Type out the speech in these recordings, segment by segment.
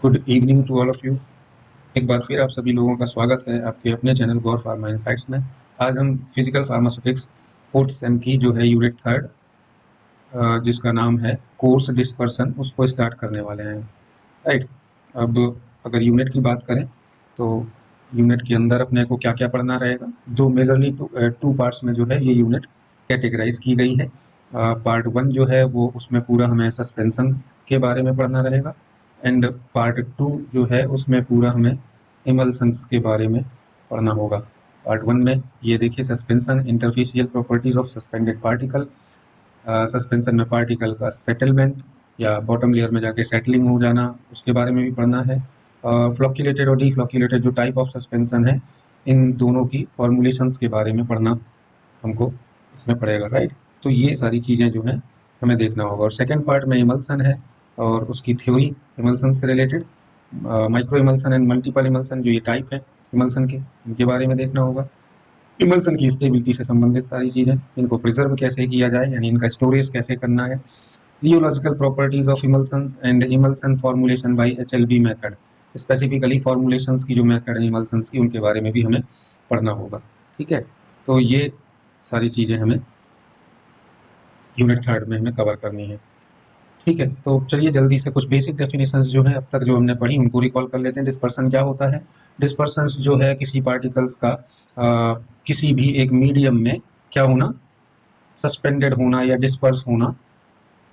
Good evening to all of you. एक बार फिर आप सभी लोगों का स्वागत है आपके अपने चैनल गौर फार्मा इनसाइट्स में। आज हम फिजिकल फार्मास्यूटिक्स फोर्थ सेम की जो है यूनिट थर्ड, जिसका नाम है कोर्स डिस्पर्सन, उसको स्टार्ट करने वाले हैं। राइट। अब अगर यूनिट की बात करें तो यूनिट के अंदर अपने को क्या क्या पढ़ना रहेगा। दो मेजरली टू पार्ट्स में जो है ये यूनिट कैटेगराइज की गई है। पार्ट वन जो है वो उसमें पूरा हमें सस्पेंशन के बारे में पढ़ना रहेगा, एंड पार्ट टू जो है उसमें पूरा हमें इमल्सन्स के बारे में पढ़ना होगा। पार्ट वन में ये देखिए, suspension, interfacial properties of suspended particle. Suspension में पार्टिकल का सेटलमेंट या बॉटम लेयर में जाके सेटलिंग हो जाना, उसके बारे में भी पढ़ना है। फ्लॉक्यूलेटेड और डीफ्लॉक्यूलेटेड जो टाइप ऑफ सस्पेंशन है, इन दोनों की फॉर्मुलेशंस के बारे में पढ़ना हमको इसमें पड़ेगा। राइट। तो ये सारी चीज़ें जो हैं हमें देखना होगा। और सेकेंड पार्ट में इमल्सन है और उसकी थ्योरी, इमल्सन से related micro emulsion and multiple emulsion, जो ये टाइप है इमल्सन के, इनके बारे में देखना होगा। इमल्सन की स्टेबिलिटी से संबंधित सारी चीज़ें, इनको प्रिजर्व कैसे किया जाए, यानी इनका स्टोरेज कैसे करना है। Rheological properties of emulsions and emulsion formulation by HLB method, specifically formulations की जो मेथड है इमल्सन्स की, उनके बारे में भी हमें पढ़ना होगा। ठीक है। तो ये सारी चीज़ें हमें यूनिट थर्ड में हमें कवर करनी है। ठीक है, तो चलिए जल्दी से कुछ बेसिक डेफिनेशंस जो है अब तक जो हमने पढ़ी उनको रिकॉल कर लेते हैं। डिस्पर्सन क्या होता है? डिस्पर्सन्स जो है किसी पार्टिकल्स का किसी भी एक मीडियम में क्या होना, सस्पेंडेड होना या डिस्पर्स होना,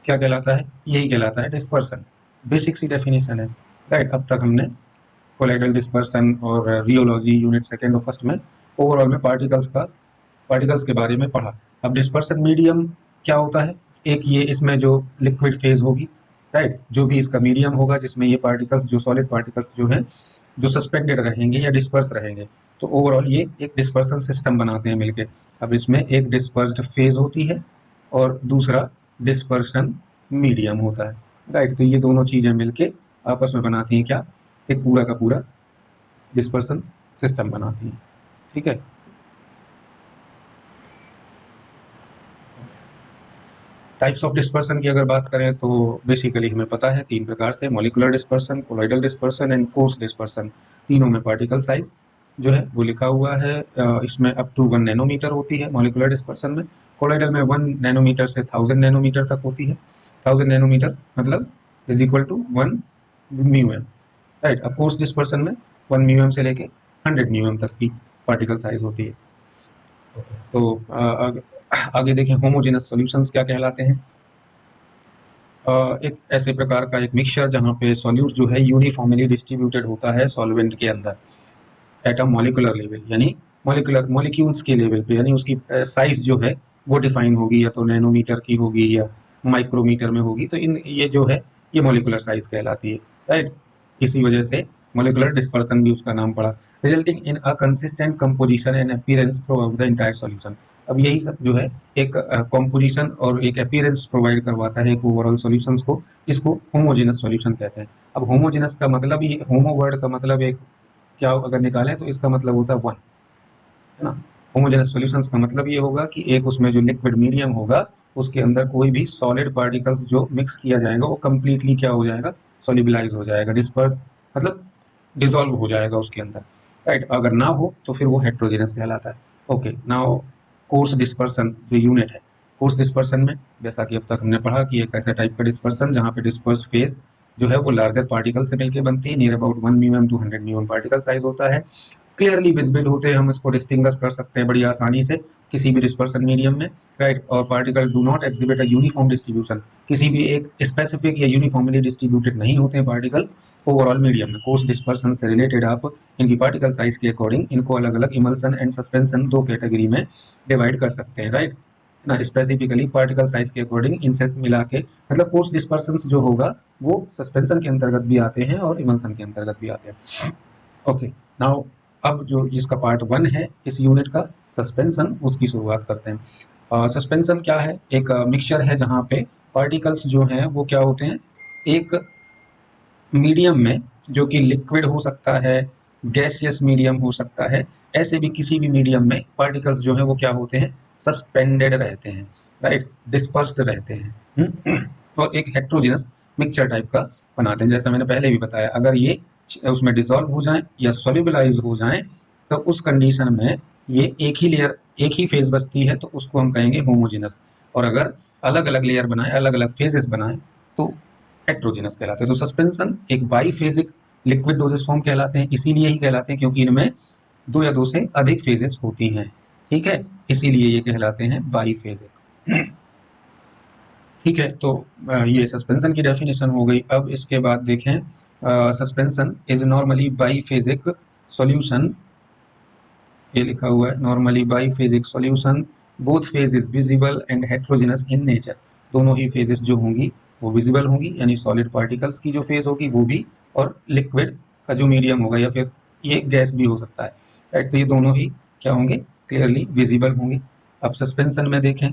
क्या कहलाता है? यही कहलाता है डिस्पर्सन। बेसिक सी डेफिनेशन है। राइट। अब तक हमने कोलाइडल डिस्पर्सन और रियोलॉजी यूनिट सेकेंड और फर्स्ट में ओवरऑल में पार्टिकल्स के बारे में पढ़ा। अब डिस्पर्सन मीडियम क्या होता है? एक ये इसमें जो लिक्विड फेज होगी, राइट, जो भी इसका मीडियम होगा जिसमें ये पार्टिकल्स, जो सॉलिड पार्टिकल्स जो हैं, जो सस्पेंडेड रहेंगे या डिस्पर्स रहेंगे, तो ओवरऑल ये एक डिस्पर्सन सिस्टम बनाते हैं मिलके। अब इसमें एक डिस्पर्स्ड फेज होती है और दूसरा डिस्पर्सन मीडियम होता है। राइट। तो ये दोनों चीजें मिलके आपस में बनाती हैं क्या? एक पूरा का पूरा डिस्पर्सन सिस्टम बनाती हैं। ठीक है। टाइप्स ऑफ डिस्पर्सन की अगर बात करें तो बेसिकली हमें पता है तीन प्रकार से: molecular dispersion, colloidal dispersion and course dispersion. तीनों में पार्टिकल साइज जो है वो लिखा हुआ है। इसमें अप टू 1 नैनोमीटर होती है मॉलिक्यूलर डिस्पर्सन में। कोलॉइडल में 1 नैनोमीटर से 1000 नैनोमीटर तक होती है। 1000 नैनोमीटर मतलब is equal to 1 mu M. Right. अब कोर्स डिस्पर्सन में 1 म्यू एम से लेके 100 म्यू एम तक की पार्टिकल साइज होती है। तो आगे देखें, होमोजेनस सॉल्यूशंस क्या कहलाते हैं? एक ऐसे प्रकार का एक मिक्सचर जहाँ पे सॉल्यूट जो है यूनिफॉर्मली डिस्ट्रीब्यूटेड होता है सॉल्वेंट के अंदर एट अ मॉलिकुलर लेवल, यानी मॉलिक्यूल्स के लेवल पे, यानी उसकी साइज जो है वो डिफाइन होगी, या तो नैनोमीटर की होगी या माइक्रोमीटर में होगी। तो इन ये जो है ये मॉलिकुलर साइज कहलाती है। राइट। इसी वजह से मॉलिकुलर डिस्पर्सन भी उसका नाम पड़ा। Resulting in a consistent composition and appearance through out the entire solution. अब यही सब जो है एक कॉम्पोजिशन और एक अपीयरेंस प्रोवाइड करवाता है एक ओवरऑल सॉल्यूशंस को। इसको होमोजेनस सॉल्यूशन कहते हैं। अब होमोजेनस का मतलब, ये होमो वर्ड का मतलब एक क्या अगर निकालें तो इसका मतलब होता है वन, है ना। होमोजेनस सॉल्यूशंस का मतलब ये होगा कि एक उसमें जो लिक्विड मीडियम होगा उसके अंदर कोई भी सॉलिड पार्टिकल्स जो मिक्स किया जाएगा वो कंप्लीटली क्या हो जाएगा, सॉल्युबलाइज हो जाएगा, डिस्पर्स मतलब डिसॉल्व हो जाएगा उसके अंदर। राइट। अगर ना हो तो फिर वो हेट्रोजेनस कहलाता है। ओके, नाउ कोर्स डिस्पर्सन जो यूनिट है, कोर्स डिस्पर्सन में जैसा कि अब तक हमने पढ़ा कि एक ऐसा टाइप का डिस्पर्सन जहाँ पे डिस्पर्स फेज जो है वो लार्जर पार्टिकल से मिलकर बनती है, near about 1 mu M to 100 mu M particle size होता है। क्लियरली विजिबल होते हैं, हम इसको डिस्टिंग्विश कर सकते हैं बड़ी आसानी से किसी भी डिस्पर्सन मीडियम में। राइट। और particle do not exhibit a uniform distribution, किसी भी एक स्पेसिफिक या यूनिफॉर्मली डिस्ट्रीब्यूटेड नहीं होते हैं पार्टिकल ओवरऑल मीडियम में। कोर्स डिस्पर्सन से रिलेटेड आप इनकी पार्टिकल साइज के अकॉर्डिंग इनको अलग अलग इमल्सन एंड सस्पेंशन दो कैटेगरी में डिवाइड कर सकते हैं। राइट ना, स्पेसिफिकली पार्टिकल साइज के अकॉर्डिंग इनसे मिला के, मतलब कोर्स डिस्पर्सन जो होगा वो सस्पेंशन के अंतर्गत भी आते हैं और इमल्सन के अंतर्गत भी आते हैं। ओके, नाउ अब जो इसका पार्ट वन है इस यूनिट का, सस्पेंशन, उसकी शुरुआत करते हैं। सस्पेंशन क्या है? एक मिक्सचर है जहाँ पे पार्टिकल्स जो हैं वो क्या होते हैं, एक मीडियम में, जो कि लिक्विड हो सकता है, गैसियस मीडियम हो सकता है, ऐसे भी किसी भी मीडियम में पार्टिकल्स जो हैं वो क्या होते हैं, सस्पेंडेड रहते हैं। राइट, डिस्पर्स्ड रहते हैं। और एक हेट्रोजेनस मिक्सचर टाइप का बनाते हैं। जैसा मैंने पहले भी बताया, अगर ये उसमें डिसॉल्व हो जाएं या सोल्यूबलाइज हो जाएं तो उस कंडीशन में ये एक ही फेज बचती है, तो उसको हम कहेंगे होमोजेनस। और अगर अलग अलग लेयर बनाए, अलग अलग फेजेस बनाए तो हेट्रोजेनस कहलाते हैं। तो सस्पेंशन एक बाईफेजिक लिक्विड डोजेस फॉर्म कहलाते हैं, इसीलिए ही कहलाते हैं क्योंकि इनमें दो या दो से अधिक फेजेस होती हैं। ठीक है, इसीलिए ये कहलाते हैं बाईफेजिक। ठीक है, तो ये सस्पेंशन की डेफिनेशन हो गई। अब इसके बाद देखें, suspension is normally biphasic solution, ये लिखा हुआ है normally biphasic solution, both phases visible and heterogeneous in nature. दोनों ही फेजेस जो होंगी वो विजिबल होंगी, यानी सॉलिड पार्टिकल्स की जो फेज होगी वो भी, और लिक्विड का जो मीडियम होगा या फिर ये गैस भी हो सकता है, राइट। तो ये दोनों ही क्या होंगे, क्लियरली विजिबल होंगे। अब सस्पेंशन में देखें,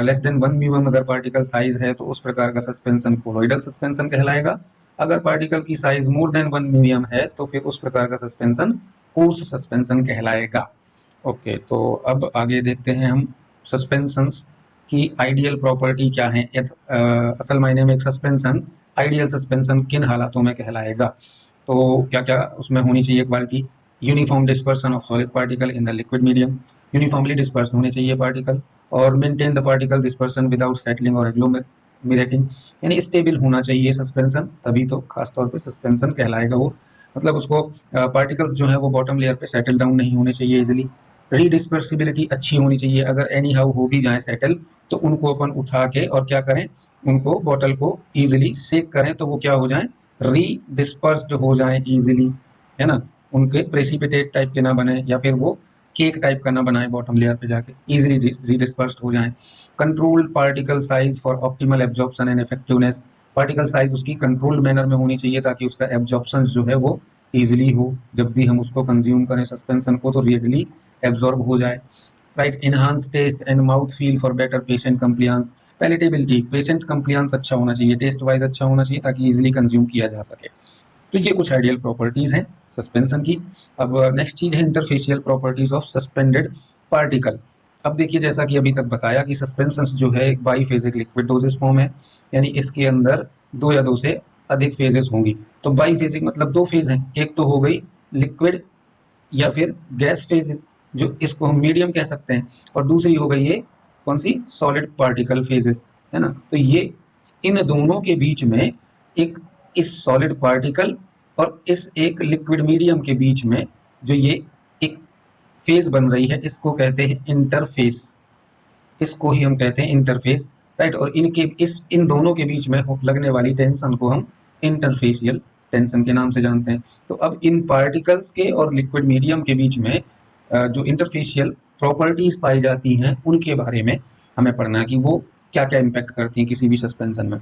लेस देन 1 म्यूएम अगर पार्टिकल साइज है तो उस प्रकार का सस्पेंशन कोलॉइडल सस्पेंशन कहलाएगा। अगर पार्टिकल की साइज मोर देन 1 म्यूएम है तो फिर उस प्रकार का सस्पेंशन कोर्स सस्पेंशन कहलाएगा। ओके, तो अब आगे देखते हैं हम सस्पेंशंस की आइडियल प्रॉपर्टी क्या है। असल मायने में एक सस्पेंशन आइडियल सस्पेंशन किन हालातों में कहलाएगा, तो क्या क्या उसमें होनी चाहिए quality. Uniform dispersion of solid particle in the liquid medium, uniformly disperse होने चाहिए पार्टिकल, और maintain the particle dispersion without settling और एग्लोमेरेटिंग, यानी स्टेबल होना चाहिए सस्पेंशन, तभी तो खासतौर पे सस्पेंशन कहलाएगा वो। मतलब उसको पार्टिकल्स जो है वो बॉटम लेयर पे सेटल डाउन नहीं होने चाहिए इजिली। रीडिस्पर्सिबिलिटी अच्छी होनी चाहिए, अगर एनी हाउ हो भी जाए सेटल तो उनको अपन उठा के और क्या करें, उनको बॉटल को इजिली शेक करें तो वो क्या हो जाए, रीडिस्पर्स्ड हो जाए इजिली, है ना। उनके प्रेसिपिटेट टाइप के ना बने या फिर वो केक टाइप का ना बनाए, बॉटम लेयर पे जाके इजिली रीडिस्पर्स्ड हो जाए। Controlled particle size for optimal absorption and effectiveness, particle size उसकी कंट्रोल्ड मैनर में होनी चाहिए ताकि उसका एब्जॉर्प्शन जो है वो इजिली हो, जब भी हम उसको कंज्यूम करें सस्पेंशन को तो रेडली एब्जॉर्ब हो जाए। Right, enhance taste and mouth feel for better patient compliance, palatability, patient compliance अच्छा होना चाहिए, टेस्ट वाइज अच्छा होना चाहिए ताकि इजिली कंज्यूम किया जा सके। तो ये कुछ आइडियल प्रॉपर्टीज हैं सस्पेंशन की। अब नेक्स्ट चीज है interfacial properties of suspended particle. अब देखिए, जैसा कि अभी तक बताया कि सस्पेंशन जो है एक बाईफेजिक लिक्विड डोजेस फॉर्म है, यानी इसके अंदर दो या दो से अधिक फेजेस होंगी। तो बाईफेजिक मतलब दो फेज हैं, एक तो हो गई लिक्विड या फिर गैस फेजेस जो इसको हम मीडियम कह सकते हैं, और दूसरी हो गई ये कौन सी, सॉलिड पार्टिकल फेजेस, है ना। तो ये इन दोनों के बीच में एक, इस सॉलिड पार्टिकल और इस एक लिक्विड मीडियम के बीच में जो ये एक फेज बन रही है इसको कहते हैं इंटरफेस, इसको ही हम कहते हैं इंटरफेस, राइट। और इनके इन दोनों के बीच में लगने वाली टेंशन को हम इंटरफेशियल टेंशन के नाम से जानते हैं। तो अब इन पार्टिकल्स के और लिक्विड मीडियम के बीच में जो इंटरफेशियल प्रॉपर्टीज पाई जाती हैं उनके बारे में हमें पढ़ना है कि वो क्या क्या इम्पैक्ट करती हैं किसी भी सस्पेंशन में।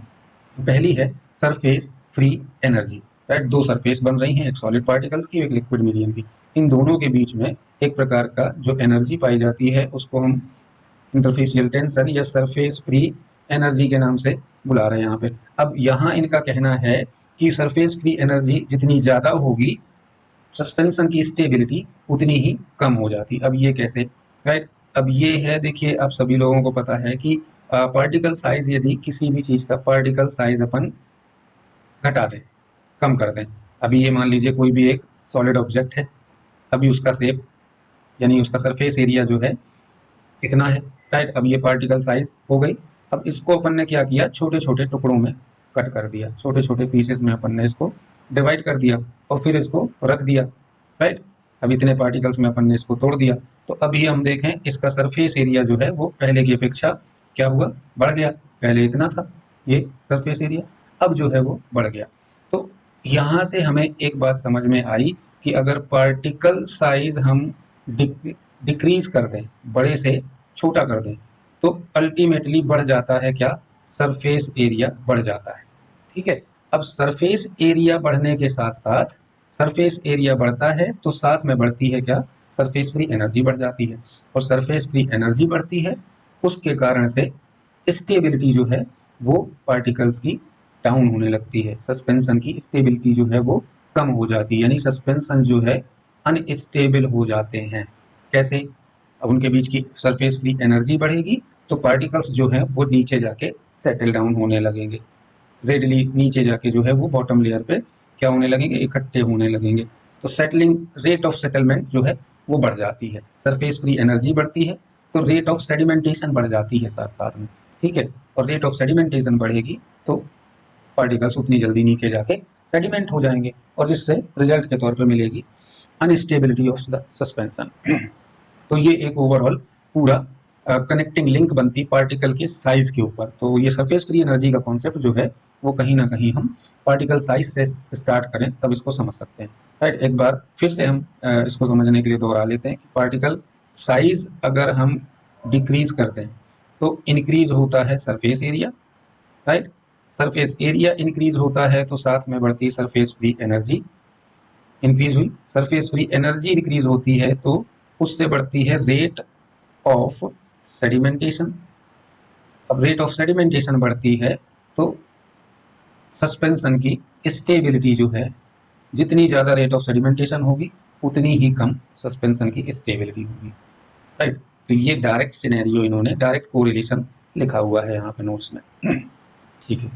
पहली है सरफेस फ्री एनर्जी, राइट। दो सरफेस बन रही हैं, एक सॉलिड पार्टिकल्स की, एक लिक्विड मीडियम की। इन दोनों के बीच में एक प्रकार का जो एनर्जी पाई जाती है उसको हम इंटरफेशियल टेंशन या सरफेस फ्री एनर्जी के नाम से बुला रहे हैं यहाँ पे। अब यहाँ इनका कहना है कि सरफेस फ्री एनर्जी जितनी ज़्यादा होगी सस्पेंशन की स्टेबिलिटी उतनी ही कम हो जाती। अब ये कैसे, राइट। अब ये है, देखिए आप सभी लोगों को पता है कि पार्टिकल साइज, यदि किसी भी चीज़ का पार्टिकल साइज अपन घटा दें, कम कर दें, अभी ये मान लीजिए कोई भी एक सॉलिड ऑब्जेक्ट है, अभी उसका शेप यानी उसका सरफेस एरिया जो है कितना है, राइट। अब ये पार्टिकल साइज हो गई। अब इसको अपन ने क्या किया, छोटे छोटे टुकड़ों में कट कर दिया, छोटे छोटे पीसेस में अपन ने इसको डिवाइड कर दिया और फिर इसको रख दिया, राइट। अब इतने पार्टिकल्स में अपन ने इसको तोड़ दिया, तो अभी हम देखें इसका सरफेस एरिया जो है वो पहले की अपेक्षा क्या हुआ, बढ़ गया। पहले इतना था ये सरफेस एरिया, अब जो है वो बढ़ गया। तो यहाँ से हमें एक बात समझ में आई कि अगर पार्टिकल साइज हम डिक्रीज कर दें, बड़े से छोटा कर दें, तो अल्टीमेटली बढ़ जाता है क्या, सरफेस एरिया बढ़ जाता है। ठीक है, अब सरफेस एरिया बढ़ने के साथ साथ, सरफेस एरिया बढ़ता है तो साथ में बढ़ती है क्या, सरफेस फ्री एनर्जी बढ़ जाती है। और सरफेस फ्री एनर्जी बढ़ती है, उसके कारण से स्टेबिलिटी जो है वो पार्टिकल्स की डाउन होने लगती है, सस्पेंशन की स्टेबिलिटी जो है वो कम हो जाती है, यानी सस्पेंशन जो है अनस्टेबल हो जाते हैं। कैसे, अब उनके बीच की सरफेस फ्री एनर्जी बढ़ेगी तो पार्टिकल्स जो है वो नीचे जाके सेटल डाउन होने लगेंगे। रेडली नीचे जाके जो है वो बॉटम लेयर पे क्या होने लगेंगे, इकट्ठे होने लगेंगे। तो सेटलिंग रेट ऑफ सेटलमेंट जो है वो बढ़ जाती है, सरफेस फ्री एनर्जी बढ़ती है, तो रेट ऑफ सेडिमेंटेशन बढ़ जाती है साथ साथ में, ठीक है। और रेट ऑफ सेडिमेंटेशन बढ़ेगी तो पार्टिकल्स उतनी जल्दी नीचे जाके सेडिमेंट हो जाएंगे, और जिससे रिजल्ट के तौर पर मिलेगी अनस्टेबिलिटी ऑफ द सस्पेंशन। तो ये एक ओवरऑल पूरा कनेक्टिंग लिंक बनती पार्टिकल के साइज के ऊपर। तो ये सरफेस फ्री एनर्जी का कॉन्सेप्ट जो है वो कहीं ना कहीं हम पार्टिकल साइज से स्टार्ट करें तब इसको समझ सकते हैं, राइट। एक बार फिर से हम इसको समझने के लिए दोहरा लेते हैं कि पार्टिकल साइज अगर हम डिक्रीज करते हैं तो इंक्रीज होता है surface area, right. Surface area increase होता है तो साथ में बढ़ती सरफेस फ्री एनर्जी इंक्रीज हुई, सरफेस फ्री एनर्जी इंक्रीज होती है तो उससे बढ़ती है रेट ऑफ सेडिमेंटेशन। अब रेट ऑफ सेडिमेंटेशन बढ़ती है तो सस्पेंशन की स्टेबिलिटी जो है, जितनी ज़्यादा रेट ऑफ सेडिमेंटेशन होगी उतनी ही कम सस्पेंशन की स्टेबिलिटी होगी, राइट। तो ये डायरेक्ट सिनेरियो इन्होंने डायरेक्ट कोरिलेशन लिखा हुआ है यहाँ पे नोट्स में, ठीक है।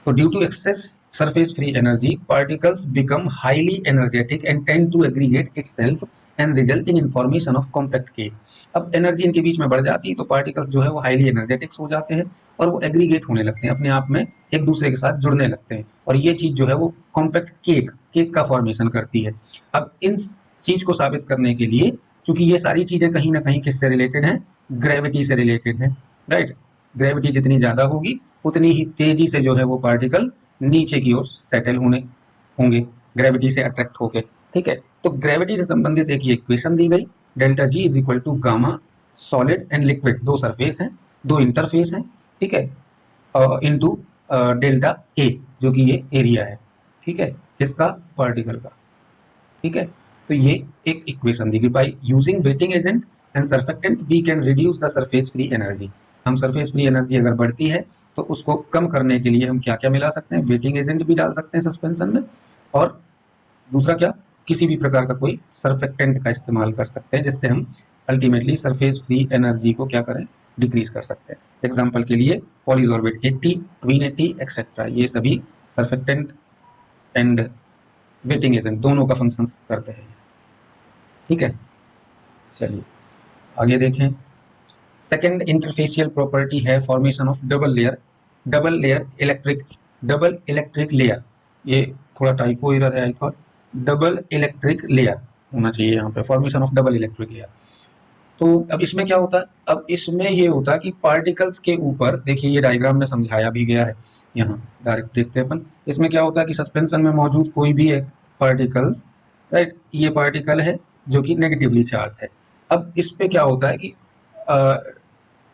तो due to excess surface free energy particles become highly energetic and tend to aggregate itself and resulting in formation of compact cake. अब एनर्जी इनके बीच में बढ़ जाती है तो पार्टिकल्स जो है वो हाईली एनर्जेटिक्स हो जाते हैं और वो एग्रीगेट होने लगते हैं, अपने आप में एक दूसरे के साथ जुड़ने लगते हैं, और ये चीज जो है वो कॉम्पैक्ट केक का फॉर्मेशन करती है। अब इन चीज को साबित करने के लिए, क्योंकि ये सारी चीजें कहीं ना कहीं किससे रिलेटेड हैं, ग्रेविटी से रिलेटेड है, राइट। ग्रेविटी जितनी ज्यादा होगी उतनी ही तेजी से जो है वो पार्टिकल नीचे की ओर सेटल होंगे ग्रेविटी से अट्रैक्ट होके, ठीक है। तो ग्रेविटी से संबंधित एक ये इक्वेशन दी गई, delta G is equal to gamma solid and liquid, दो सरफेस हैं, दो इंटरफेस हैं, ठीक है, इनटू डेल्टा ए जो कि ये एरिया है, ठीक है, इसका पार्टिकल का, ठीक है। तो ये एक इक्वेशन दी गई, by using wetting agent and surfactant we can reduce the surface free energy. हम सरफेस फ्री एनर्जी अगर बढ़ती है तो उसको कम करने के लिए हम क्या क्या मिला सकते हैं, वेटिंग एजेंट भी डाल सकते हैं सस्पेंशन में, और दूसरा क्या, किसी भी प्रकार का कोई सर्फेक्टेंट का इस्तेमाल कर सकते हैं जिससे हम अल्टीमेटली सरफेस फ्री एनर्जी को क्या करें, डिक्रीज कर सकते हैं। एग्जाम्पल के लिए पॉलीसॉर्बेट 80, ट्विन 80 एक्सेट्रा, ये सभी सर्फेक्टेंट एंड वेटिंग एजेंट दोनों का फंक्शन करते हैं, ठीक है। चलिए आगे देखें। सेकेंड इंटरफेशियल प्रॉपर्टी है formation of double electric layer. ये थोड़ा टाइपो एरर है, I thought double electric layer होना चाहिए यहाँ पे, formation of double electric layer. तो अब इसमें क्या होता है, अब इसमें ये होता है कि पार्टिकल्स के ऊपर, देखिए ये डायग्राम में समझाया भी गया है, यहाँ डायरेक्ट देखते हैं अपन। इसमें क्या होता है कि सस्पेंशन में मौजूद कोई भी एक पार्टिकल्स, राइट, ये पार्टिकल है जो कि नेगेटिवली चार्ज है। अब इस पे क्या होता है कि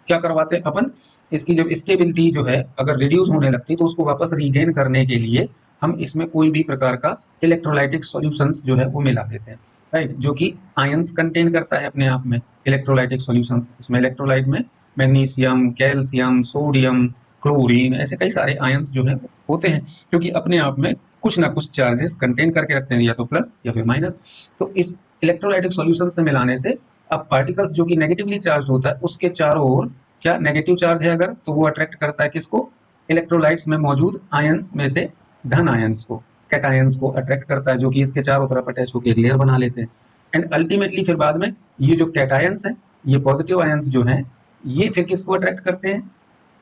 क्या करवाते हैं अपन, इसकी जब स्टेबिलिटी जो है अगर रिड्यूस होने लगती है तो उसको वापस रीगेन करने के लिए हम इसमें कोई भी प्रकार का इलेक्ट्रोलाइटिक सॉल्यूशंस जो है वो मिला देते हैं, राइट, जो कि आयंस कंटेन करता है अपने आप में। इलेक्ट्रोलाइटिक सॉल्यूशंस, इसमें इलेक्ट्रोलाइट में मैग्नीशियम, कैल्शियम, सोडियम, क्लोरीन, ऐसे कई सारे आयंस जो है होते हैं, क्योंकि अपने आप में कुछ ना कुछ चार्जेस कंटेन करके रखते हैं, या तो प्लस या फिर माइनस। तो इस इलेक्ट्रोलाइटिक सॉल्यूशन से मिलाने से अब पार्टिकल्स जो कि नेगेटिवली चार्ज होता है उसके चारों ओर क्या नेगेटिव चार्ज है अगर, तो वो अट्रैक्ट करता है किसको, इलेक्ट्रोलाइट्स में मौजूद आयंस में से धन आयंस को, कैटायंस को अट्रैक्ट करता है, जो कि इसके चारों तरफ अटैच होकर एक लेयर बना लेते हैं। एंड अल्टीमेटली फिर बाद में ये जो कैटायंस है, ये पॉजिटिव आयंस जो हैं, ये फिर किसको अट्रैक्ट करते हैं,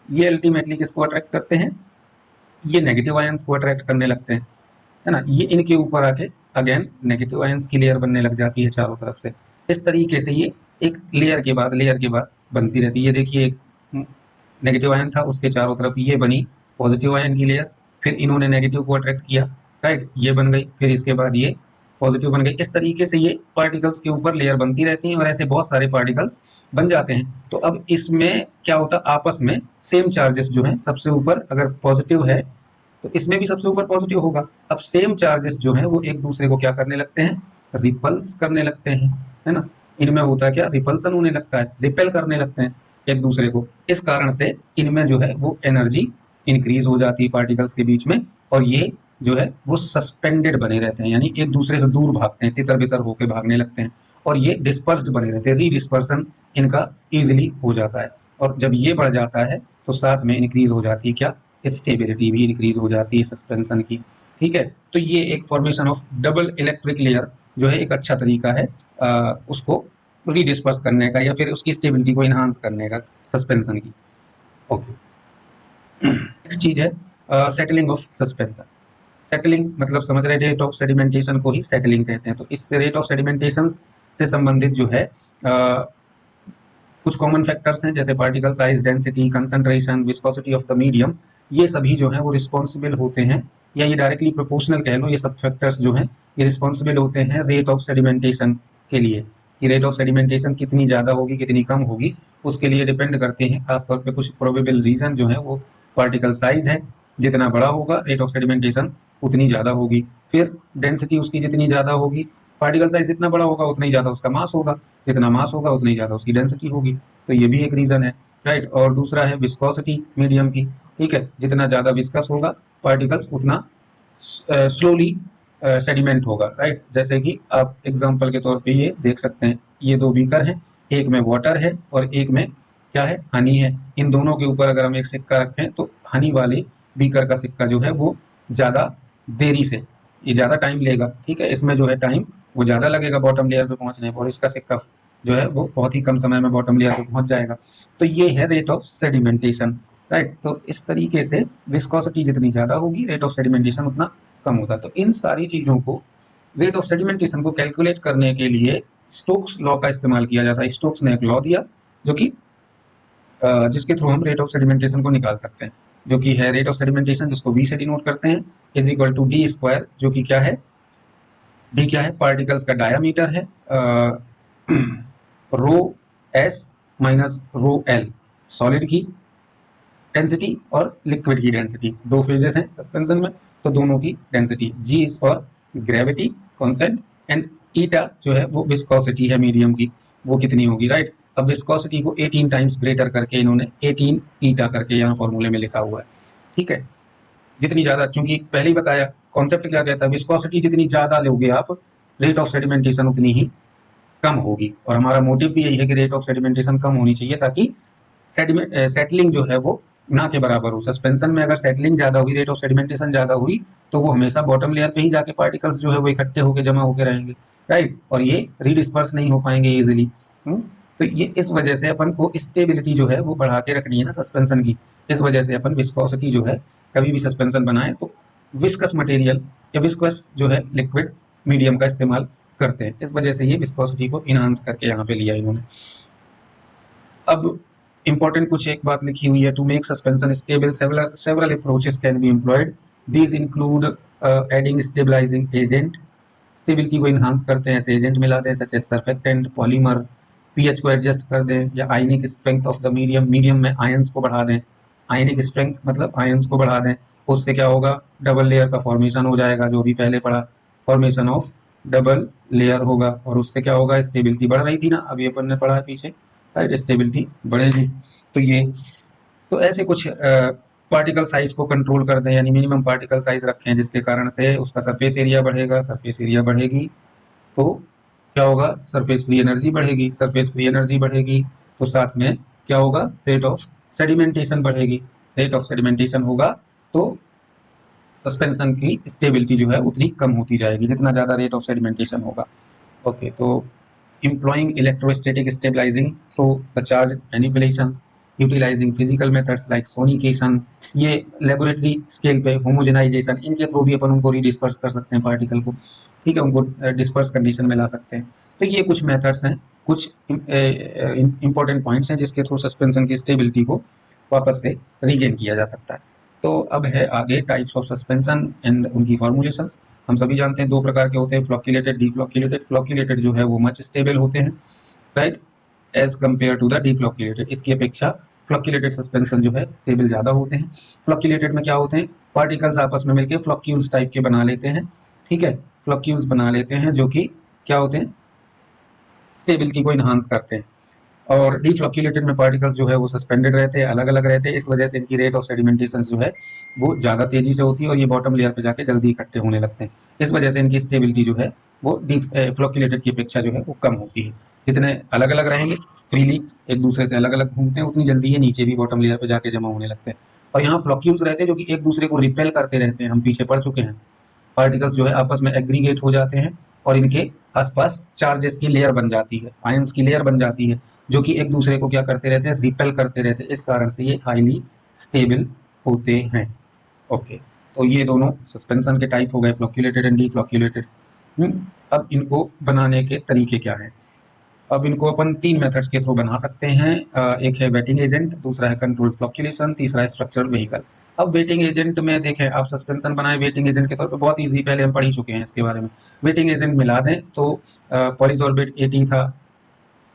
ये अल्टीमेटली किसको अट्रैक्ट करते हैं, ये नेगेटिव आयंस को अट्रैक्ट करने लगते हैं, है ना। ये इनके ऊपर आके अगेन नेगेटिव आयंस की लेयर बनने लग जाती है चारों तरफ से। इस तरीके से ये एक लेयर के बाद बनती रहती है। ये देखिए एक नेगेटिव आयन था, उसके चारों तरफ ये बनी पॉजिटिव आयन की लेयर, फिर इन्होंने नेगेटिव को अट्रैक्ट किया, राइट, ये बन गई, फिर इसके बाद ये पॉजिटिव बन गई। इस तरीके से ये पार्टिकल्स के ऊपर लेयर बनती रहती हैं और ऐसे बहुत सारे पार्टिकल्स बन जाते हैं। तो अब इसमें क्या होता है, आपस में सेम चार्जेस जो हैं, सबसे ऊपर अगर पॉजिटिव है तो इसमें भी सबसे ऊपर पॉजिटिव होगा। अब सेम चार्जेस जो हैं वो एक दूसरे को क्या करने लगते हैं, रिपल्स करने लगते हैं, है ना। इनमें होता है क्या, रिपल्सन होने लगता है, रिपेल करने लगते हैं एक दूसरे को। इस कारण से इनमें जो है वो एनर्जी इंक्रीज हो जाती है पार्टिकल्स के बीच में, और ये जो है वो सस्पेंडेड बने रहते हैं, यानी एक दूसरे से दूर भागते हैं, तितर बितर होकर भागने लगते हैं, और ये डिस्पर्स्ड बने रहते हैं, री डिस्पर्सन इनका इजिली हो जाता है। और जब ये बढ़ जाता है तो साथ में इंक्रीज हो जाती है क्या, स्टेबिलिटी भी इंक्रीज हो जाती है सस्पेंशन की। ठीक है, तो ये एक formation of double electric layer जो है एक अच्छा तरीका है उसको रीडिस्पर्स करने का या फिर उसकी स्टेबिलिटी को इन्हांस करने का सस्पेंशन की। ओके, नेक्स्ट चीज है सेटलिंग ऑफ सस्पेंशन। सेटलिंग मतलब समझ रहे, रेट ऑफ सेडिमेंटेशन को ही सेटलिंग कहते हैं। तो इस रेट ऑफ सेडिमेंटेशन से संबंधित जो है कुछ कॉमन फैक्टर्स हैं, जैसे particle size, density, concentration, viscosity of the medium. ये सभी जो है वो रिस्पॉन्सिबल होते हैं, या ये डायरेक्टली प्रोपोर्शनल कह लो, ये सब फैक्टर्स जो हैं ये रिस्पॉन्सिबल होते हैं रेट ऑफ सेडिमेंटेशन के लिए। कि रेट ऑफ सेडिमेंटेशन कितनी ज़्यादा होगी कितनी कम होगी उसके लिए डिपेंड करते हैं। खासतौर पे कुछ प्रोबेबल रीजन जो है वो पार्टिकल साइज है, जितना बड़ा होगा रेट ऑफ सेडिमेंटेशन उतनी ज़्यादा होगी। फिर डेंसिटी उसकी जितनी ज़्यादा होगी, पार्टिकल साइज जितना बड़ा होगा उतना ही ज़्यादा उसका मास होगा, जितना मास होगा उतनी ज़्यादा उसकी डेंसिटी होगी। तो ये भी एक रीज़न है, राइट। और दूसरा है विस्कोसिटी मीडियम की। ठीक है, जितना ज़्यादा विस्कस होगा पार्टिकल्स उतना स्लोली सेडिमेंट होगा, राइट। जैसे कि आप एग्जांपल के तौर पे ये देख सकते हैं, ये दो बीकर हैं, एक में वाटर है और एक में क्या है, हनी है। इन दोनों के ऊपर अगर हम एक सिक्का रखें तो हनी वाले बीकर का सिक्का जो है वो ज़्यादा देरी से, ये ज़्यादा टाइम लेगा। ठीक है, इसमें जो है टाइम वो ज़्यादा लगेगा बॉटम लेयर पे पहुंचने पर, और इसका सिक्का जो है वो बहुत ही कम समय में बॉटम लेयर पे पहुंच जाएगा। तो ये है रेट ऑफ सेडिमेंटेशन, राइट। तो इस तरीके से विस्कोसिटी जितनी ज़्यादा होगी रेट ऑफ सेडिमेंटेशन उतना कम होता है। तो इन सारी चीज़ों को, रेट ऑफ सेडिमेंटेशन को कैलकुलेट करने के लिए स्टोक्स लॉ का इस्तेमाल किया जाता है। स्टोक्स ने एक लॉ दिया जो कि जिसके थ्रू हम रेट ऑफ सेडिमेंटेशन को निकाल सकते हैं, जो कि है रेट ऑफ सेडिमेंटेशन, जिसको वी से डिनोट करते हैं, is equal to D square, जो कि क्या है, डी क्या है, पार्टिकल्स का डायामीटर है, rho s minus rho l solid की डेंसिटी और लिक्विड की डेंसिटी, दो फेजेस हैं सस्पेंशन में तो दोनों की density. G is for gravity constant and eta जो है वो विस्कोसिटी है मीडियम की, वो कितनी होगी, राइट। अब विस्कोसिटी को 18 टाइम्स ग्रेटर करके इन्होंने 18 ईटा करके यहाँ फॉर्मूले में लिखा हुआ है। ठीक है, जितनी ज़्यादा, चूंकि पहले ही बताया कॉन्सेप्ट क्या कहता है, विस्कोसिटी जितनी ज़्यादा लोगे आप रेट ऑफ सेडिमेंटेशन उतनी ही कम होगी। और हमारा मोटिव भी यही है कि रेट ऑफ सेडिमेंटेशन कम होनी चाहिए ताकि सेटलिंग जो है वो ना के बराबर हो। सस्पेंशन में अगर सेटलिंग ज़्यादा हुई, रेट ऑफ सेडिमेंटेशन ज़्यादा हुई, तो वो हमेशा बॉटम लेयर पे ही जाके पार्टिकल्स जो है वो इकट्ठे होकर जमा होकर रहेंगे, राइट। और ये रीडिस्पर्स नहीं हो पाएंगे इजिली। तो ये इस वजह से अपन को स्टेबिलिटी जो है वो बढ़ा के रखनी है ना सस्पेंशन की। इस वजह से अपन विस्कोसिटी जो है, कभी भी सस्पेंशन बनाए तो विस्कस मटेरियल या विस्कस जो है लिक्विड मीडियम का इस्तेमाल करते हैं। इस वजह से ये विस्कोसिटी को इनहांस करके यहाँ पे लिया इन्होंने। अब इंपॉर्टेंट कुछ एक बात लिखी हुई है, to make suspension stable several approaches can be employed, these include adding stabilising agent, stability को इन्हांस करते हैं ऐसे एजेंट मिलाते हैं, such as surfactant, polymer, pH को एडजस्ट कर दें, या ionic strength of the medium, medium में आयंस को बढ़ा दें। आयनिक स्ट्रेंथ मतलब आयंस को बढ़ा दें, उससे क्या होगा, डबल लेयर का फॉर्मेशन हो जाएगा, जो भी पहले पढ़ा, फॉर्मेशन ऑफ डबल लेयर होगा, और उससे क्या होगा, स्टेबिलिटी बढ़ रही थी ना, अभी अपन ने पढ़ा है पीछे, राइट, स्टेबिलिटी बढ़ेगी। तो ये, तो ऐसे कुछ पार्टिकल साइज को कंट्रोल कर दें, यानी मिनिमम पार्टिकल साइज रखें, जिसके कारण से उसका सरफेस एरिया बढ़ेगा, सरफेस एरिया बढ़ेगी तो क्या होगा, सरफेस फ्री एनर्जी बढ़ेगी, सरफेस फ्री एनर्जी बढ़ेगी तो साथ में क्या होगा, रेट ऑफ सेडिमेंटेशन बढ़ेगी, रेट ऑफ सेडिमेंटेशन होगा तो सस्पेंशन की स्टेबिलिटी जो है उतनी कम होती जाएगी जितना ज़्यादा रेट ऑफ सेडिमेंटेशन होगा। ओके, तो employing electrostatic stabilizing through the charge manipulations, utilizing physical methods like sonication, ये लेबोरेटरी स्केल पे होमोजेनाइजेशन, इनके थ्रू भी अपन उनको रीडिस्पर्स कर सकते हैं पार्टिकल को। ठीक है, उनको डिस्पर्स कंडीशन में ला सकते हैं। तो ये कुछ मेथड्स हैं, कुछ इंपॉर्टेंट पॉइंट्स हैं जिसके थ्रू सस्पेंशन की स्टेबिलिटी को वापस से रीगेन किया जा सकता है। तो अब है आगे टाइप्स ऑफ सस्पेंशन एंड उनकी फॉर्मुलेशंस। हम सभी जानते हैं दो प्रकार के होते हैं, फ्लॉक्यूलेटेड, डिफ्लॉक्यूलेटेड। फ्लॉक्यूलेटेड जो है वो मच स्टेबल होते हैं, right, as compared to the deflocculated. इसकी अपेक्षा फ्लॉक्यूलेटेड सस्पेंशन जो है स्टेबल ज़्यादा होते हैं। फ्लॉक्यूलेटेड में क्या होते हैं, पार्टिकल्स आपस में मिलकर फ्लॉक्यूल्स टाइप के बना लेते हैं। ठीक है, फ्लॉक्यूल्स बना लेते हैं जो कि क्या होते हैं, स्टेबिलिटी को इन्हांस करते हैं। और डिफ्लॉक्यूलेटेड में पार्टिकल्स जो है वो सस्पेंडेड रहते हैं, अलग अलग रहते हैं, इस वजह से इनकी रेट ऑफ सेडिमेंटेशन जो है वो ज़्यादा तेजी से होती है और ये बॉटम लेयर पे जाके जल्दी इकट्ठे होने लगते हैं। इस वजह से इनकी स्टेबिलिटी जो है वो फ्लॉक्यूलेटेड की अपेक्षा जो है वो कम होती है। जितने अलग अलग रहेंगे, फ्रीली एक दूसरे से अलग अलग घूमते हैं, उतनी जल्दी ये नीचे भी बॉटम लेयर पे जाके जमा होने लगते हैं। और यहाँ फ्लॉक्यूल्स रहते हैं जो कि एक दूसरे को रिपेल करते रहते हैं, हम पीछे पढ़ चुके हैं। पार्टिकल्स जो है आपस में एग्रीगेट हो जाते हैं और इनके आसपास चार्जेस की लेयर बन जाती है, आयंस की लेयर बन जाती है, जो कि एक दूसरे को क्या करते रहते हैं, रिपेल करते रहते हैं। इस कारण से ये हाईली स्टेबल होते हैं। ओके, तो ये दोनों सस्पेंशन के टाइप हो गए, फ्लॉक्यूलेटेड एंड डीफ्लॉक्यूलेटेड। अब इनको बनाने के तरीके क्या हैं? अब इनको अपन 3 मेथड्स के थ्रू बना सकते हैं। एक है वेटिंग एजेंट, दूसरा है कंट्रोल्ड फ्लॉक्यूलेशन, तीसरा है स्ट्रक्चरल व्हीकल। अब वेटिंग एजेंट में देखें, आप सस्पेंशन बनाए वेटिंग एजेंट के तौर पे, बहुत इजी, पहले हम पढ़ ही चुके हैं इसके बारे में। वेटिंग एजेंट मिला दें तो पॉलीसॉर्बेट 80 था,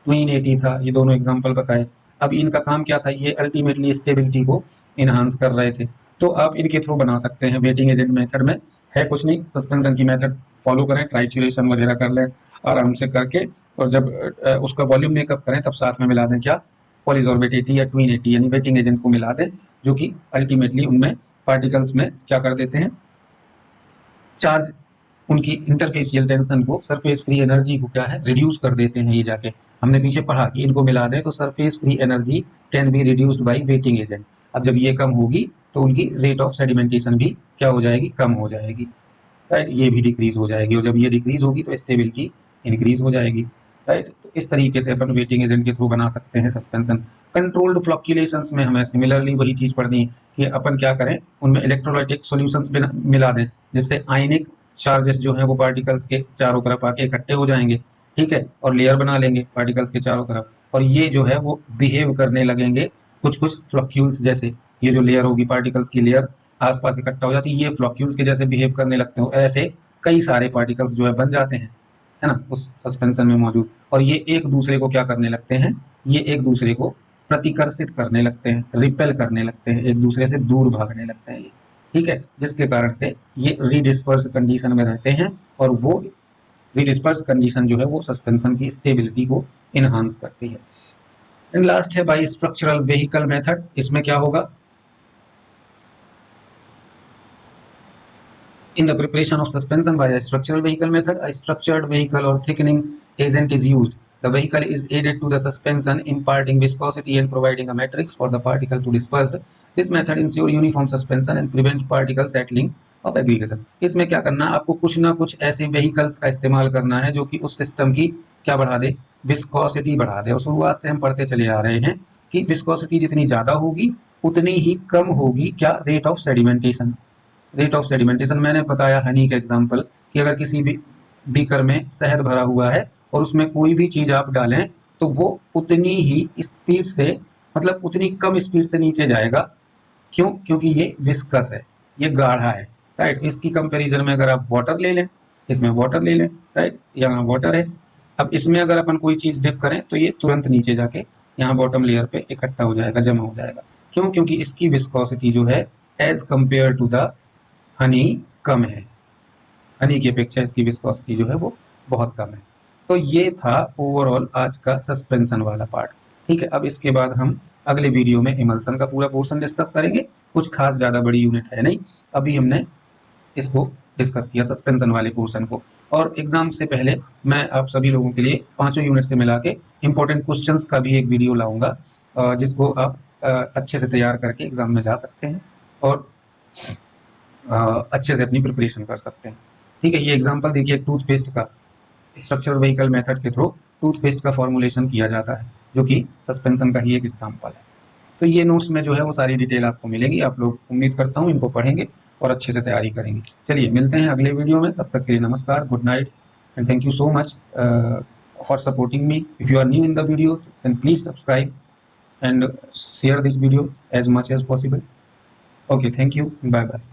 ट्वीन 80 था, ये दोनों एग्जांपल बताए। अब इनका काम क्या था? ये अल्टीमेटली स्टेबिलिटी को इनहांस कर रहे थे। तो आप इनके थ्रू बना सकते हैं वेटिंग एजेंट मेथड में। है कुछ नहीं, सस्पेंशन की मेथड फॉलो करें, ट्राइचुरेशन वगैरह कर लें आराम से करके, और जब उसका वॉल्यूम मेकअप करें तब साथ में मिला दें क्या? पॉलीसॉर्बेट 80 या ट्वीन 80 यानी वेटिंग एजेंट को मिला दें, जो कि अल्टीमेटली उनमें पार्टिकल्स में क्या कर देते हैं? चार्ज, उनकी इंटरफेसियल टेंशन को, सरफेस फ्री एनर्जी को क्या है? रिड्यूस कर देते हैं। ये जाके हमने पीछे पढ़ा कि इनको मिला दें तो surface free energy can be reduced by waiting agent. अब जब ये कम होगी तो उनकी रेट ऑफ सेडिमेंटेशन भी क्या हो जाएगी? कम हो जाएगी, राइट? ये भी डिक्रीज हो जाएगी, और जब ये डिक्रीज होगी तो स्टेबिलिटी इंक्रीज हो जाएगी, राइट? तो इस तरीके से अपन वेटिंग एजेंट के थ्रू बना सकते हैं सस्पेंशन। कंट्रोल्ड फ्लक्चुएशंस में हमें सिमिलरली वही चीज पढ़नी है कि अपन क्या करें, उनमें इलेक्ट्रोलाइटिक सॉल्यूशंस मिला दें, जिससे आयनिक चार्जेस जो है वो पार्टिकल्स के चारों तरफ आके इकट्ठे हो जाएंगे, ठीक है, और लेयर बना लेंगे पार्टिकल्स के चारों तरफ, और ये जो है वो बिहेव करने लगेंगे कुछ कुछ फ्लक्यूल्स जैसे। ये जो लेयर होगी पार्टिकल्स की लेयर आसपास इकट्ठा हो जाती है, ये फ्लॉक्यूल्स के जैसे बिहेव करने लगते हो। ऐसे कई सारे पार्टिकल्स जो है बन जाते हैं, है ना, उस सस्पेंशन में मौजूद, और ये एक दूसरे को क्या करने लगते हैं? ये एक दूसरे को प्रतिकर्षित करने लगते हैं, रिपेल करने लगते हैं, एक दूसरे से दूर भागने लगते हैं ये, ठीक है, जिसके कारण से ये रीडिस्पर्स कंडीशन में रहते हैं, और वो रीडिस्पर्स कंडीशन जो है वो सस्पेंशन की स्टेबिलिटी को इनहांस करती है। एंड लास्ट है बाई स्ट्रक्चरल व्हीकल मेथड। इसमें क्या होगा? In the preparation of suspension by a structural vehicle method, a structured vehicle or thickening agent is used. The vehicle is added to the suspension, imparting viscosity and providing a matrix for the particle to disperse. This method ensure uniform suspension and prevent particle settling of aggregation. इसमें क्या करना है? आपको कुछ ना कुछ ऐसे vehicles का इस्तेमाल करना है जो कि उस सिस्टम की क्या बढ़ा दे? विस्कोसिटी बढ़ा दे। और शुरुआत से हम पढ़ते चले आ रहे हैं कि विस्कोसिटी जितनी ज्यादा होगी उतनी ही कम होगी क्या? Rate of sedimentation. Rate of sedimentation मैंने बताया हनी का एग्जांपल, कि अगर किसी भी बीकर में शहद भरा हुआ है और उसमें कोई भी चीज आप डालें तो वो उतनी ही स्पीड से, मतलब उतनी कम स्पीड से नीचे जाएगा। क्यों? क्योंकि ये विस्कस है, ये गाढ़ा है, राइट? इसकी कंपैरिजन में अगर आप वाटर ले लें, इसमें वाटर ले लें, राइट, यहाँ वाटर है, अब इसमें अगर अपन कोई चीज डिप करें तो ये तुरंत नीचे जाके यहाँ बॉटम लेयर पे इकट्ठा हो जाएगा, जमा हो जाएगा। क्यों? क्योंकि इसकी विस्कोसिटी जो है as compared to the honey कम है, हनी की अपेक्षा इसकी विस्कोसिटी जो है वो बहुत कम है। तो ये था ओवरऑल आज का सस्पेंशन वाला पार्ट, ठीक है। अब इसके बाद हम अगले वीडियो में इमल्सन का पूरा पोर्शन डिस्कस करेंगे। कुछ खास ज़्यादा बड़ी यूनिट है नहीं, अभी हमने इसको डिस्कस किया सस्पेंशन वाले पोर्शन को। और एग्जाम से पहले मैं आप सभी लोगों के लिए 5 यूनिट से मिला के इंपॉर्टेंट क्वेश्चंस का भी एक वीडियो लाऊंगा, जिसको आप अच्छे से तैयार करके एग्जाम में जा सकते हैं और अच्छे से अपनी प्रिपरेशन कर सकते हैं, ठीक है। ये एग्जांपल देखिए, टूथपेस्ट का स्ट्रक्चरल व्हीकल मेथड के थ्रू टूथपेस्ट का फॉर्मुलेशन किया जाता है, जो कि सस्पेंशन का ही एक एग्जांपल है। तो ये नोट्स में जो है वो सारी डिटेल आपको मिलेगी। आप लोग, उम्मीद करता हूँ, इनको पढ़ेंगे और अच्छे से तैयारी करेंगे। चलिए मिलते हैं अगले वीडियो में, तब तक के लिए नमस्कार, good night, and thank you so much for supporting me. If you are new in the video then please subscribe and share this video as much as possible. Okay, thank you, bye bye.